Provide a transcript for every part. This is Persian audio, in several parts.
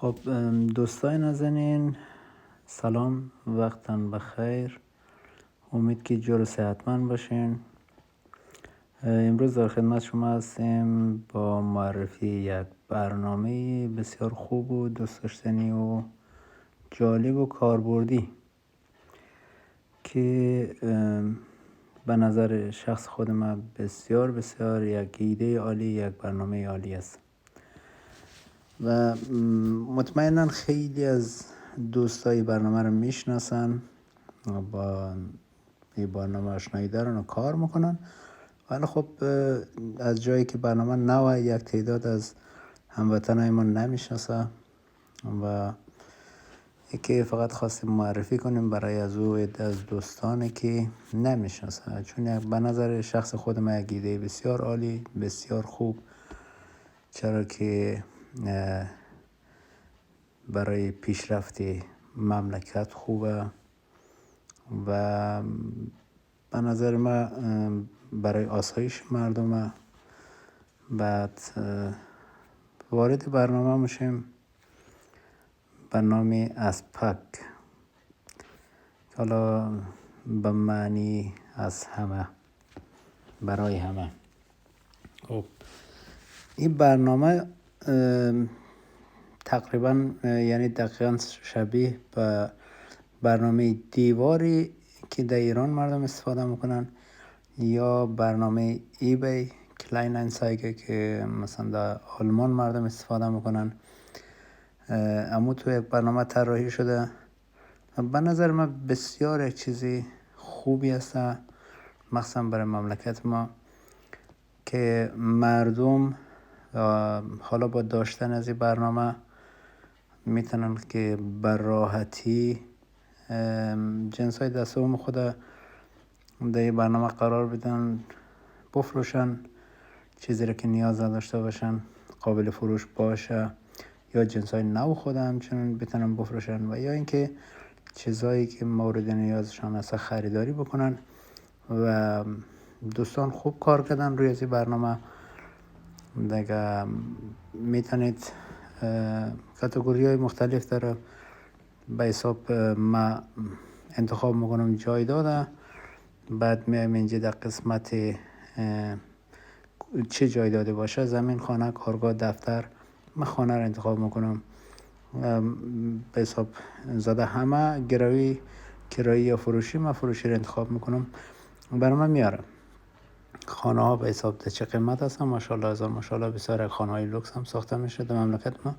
خب دوستای نازنین، سلام، وقتتان بخیر. امید که جور و صحتمند باشین. امروز در خدمت شما هستیم با معرفی یک برنامه بسیار خوب و دوست داشتنی و جالب و کاربردی که به نظر شخص خود من بسیار بسیار یک ایده عالی، یک برنامه عالی است و مطمئنا خیلی از دوستای برنامه رو میشناسن، با این برنامه آشنایی دارن و کار میکنن. ولی خب از جایی که برنامه نوه، یک تعداد از هموطنهای ما نمیشناسه و یکی فقط خواستیم معرفی کنیم برای از دوستانی که نمیشناسه، چون به نظر شخص خود من یک ایده بسیار عالی، بسیار خوب، چرا که برای پیشرفت مملکت خوبه و به نظر من برای آسایش مردم. بعد وارد برنامه میشیم به نام اسپک، حالا به معنی از همه، برای همه. خب این برنامه تقریبا یعنی دقیقا شبیه به برنامه دیواری که در ایران مردم استفاده میکنن یا برنامه ایبی کلاینانزایگر که مثلا در آلمان مردم استفاده میکنن. اما تو یک برنامه طراحی شده. به نظر من بسیار یک چیزی خوبی است، مخصوصا برای مملکت ما، که مردم حالا با داشتن از این برنامه میتونن که بر راحتی جنس های دستوم خود در این برنامه قرار بدن، بفروشن چیزی را که نیاز نداشته باشن، قابل فروش باشه، یا جنس های نو خود همچنین بتونن بفروشن، و یا اینکه چیزهایی که مورد نیازشان است خریداری بکنن. و دوستان خوب کار کردن روی این برنامه. دیگه میتونید کاتگوری های مختلف داره، به حساب ما انتخاب میکنم جای داده. بعد میایم اینجا در قسمت چه جای داده باشه، زمین، خانه، کارگاه، دفتر، من خانه رو انتخاب میکنم. به حساب زده همه گروی کرایی یا فروشی، من فروشی رو انتخاب میکنم، برای من میارم. خانه ها به حساب ده چه قیمت هستن، ماشاءالله هزار ماشاءالله، بسیار خانه های لوکس هم ساخته میشه در مملکت ما.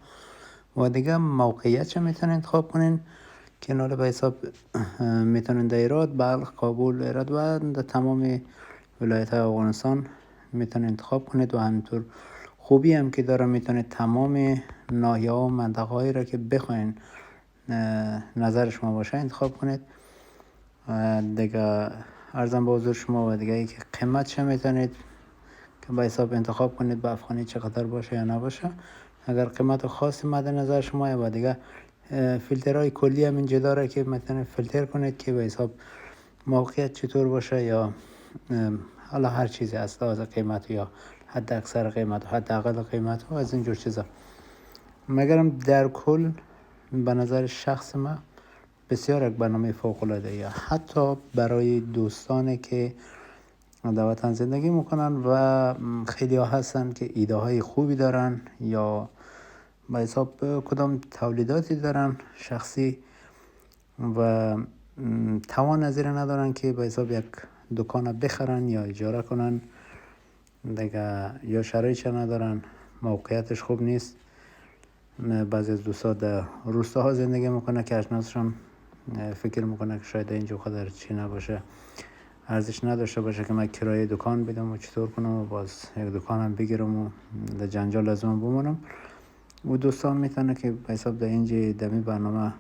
و دیگه موقعیت چه میتونین انتخاب کنین که ناله به حساب میتونین در ایراد، بلخ، کابل، ایراد و در تمام ولایت های افغانستان میتونین انتخاب کنید. و همینطور خوبی هم که داره، میتونید تمام ناحیه ها و منطقه هایی را که بخواین نظر شما باشه انتخاب کنید. دیگه ارزم به حضور شما و دیگه ای که قیمت چه میتونید که به حساب انتخاب کنید به افغانی چقدر باشه یا نباشه. اگر قیمت خاصی مد نظر شما و دیگه فیلترهای کلی هم اینجا داره که میتونید فیلتر کنید که به حساب موقعیت چطور باشه، یا حالا هر چیزی از لحاظ قیمت یا حد اکثر قیمت و حد اقل قیمت و از اینجور چیزا. مگرم در کل به نظر شخص من بسیار یک برنامه فوق العاده ای، حتی برای دوستانی که در وطن زندگی میکنن و خیلی ها هستن که ایده های خوبی دارن یا به حساب کدام تولیداتی دارن شخصی و توان نظیر ندارن که به حساب یک دکان بخرن یا اجاره کنن، دیگه یا شرایطش ندارن، موقعیتش خوب نیست. بعضی از دوستا در روستاها زندگی میکنه که اجناسشون فکر میکنه که شاید اینجا خودر چی نباشه، ارزش نداشته باشه که من کرایه دکان بدم و چطور کنم و باز یک دکانم بگیرم و در جنجال لازم بمونم. و دوستان میتونه که به حساب در اینجا دمی برنامه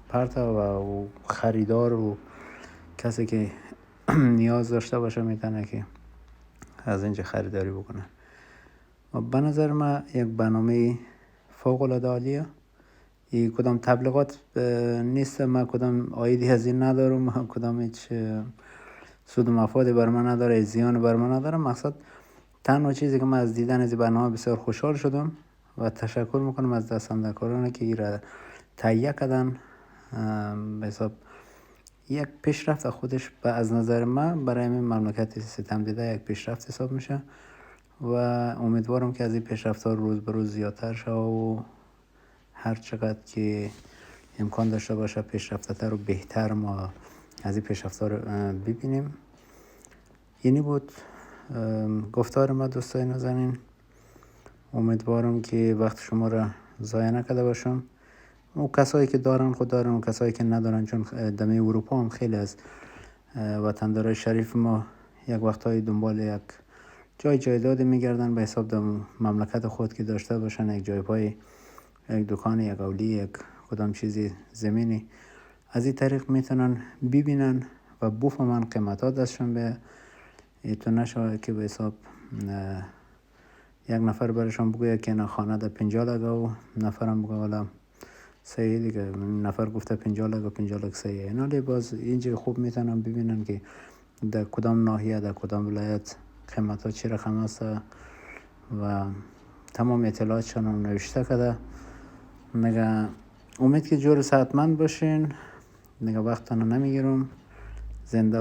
پرته و خریدار و کسی که نیاز داشته باشه میتونه که از اینجا خریداری بکنه. و به نظر من یک برنامه فوق العاده عالیه. این کدام تبلیغات نیست، من کدام آیدی از این ندارم، کدام هیچ سود و مفادی بر من نداره، زیان بر من نداره. مقصد تنها چیزی که من از دیدن از این برنامه بسیار خوشحال شدم و تشکر میکنم از دستندرکارانی که ایره تهیه کردن. به حساب یک پیشرفت خودش از نظر من برای این مملکت ستم دیده یک پیشرفت حساب میشه و امیدوارم که از این پیشرفت ها روز به روز زیادتر شه و هر چقدر که امکان داشته باشه پیشرفت‌تر و بهتر ما از این پیشرفت‌ها رو ببینیم. اینی بود گفتار ما دوستای نازنین. امیدوارم که وقت شما را ضایع نکرده باشم. و کسایی که دارن خود دارن و کسایی که ندارن، چون دمی اروپا هم خیلی از وطندارای شریف ما یک وقتایی دنبال یک جایداد میگردن به حساب مملکت خود که داشته باشن، یک جای پای یک دکان، یک اولی، یک کدام چیزی زمینی، از این طریق میتونن ببینن و بفهمن قیمتا دستشون به ایتون نشه که به حساب یک نفر برشان بگویه که اینا خانه ده 50 لگه و نفرم بگه والا صحیح دیگه، نفر گفته 50 لگه 50 لگه صحیح. اینا لی باز اینجا خوب میتونن ببینن که در کدام ناحیه در کدام ولایت قیمتا چی رقم است و تمام اطلاعاتشان رو نوشته کرده. نگه امید که جور صحتمند باشین. نگه وقتانو نمیگیرم. زنده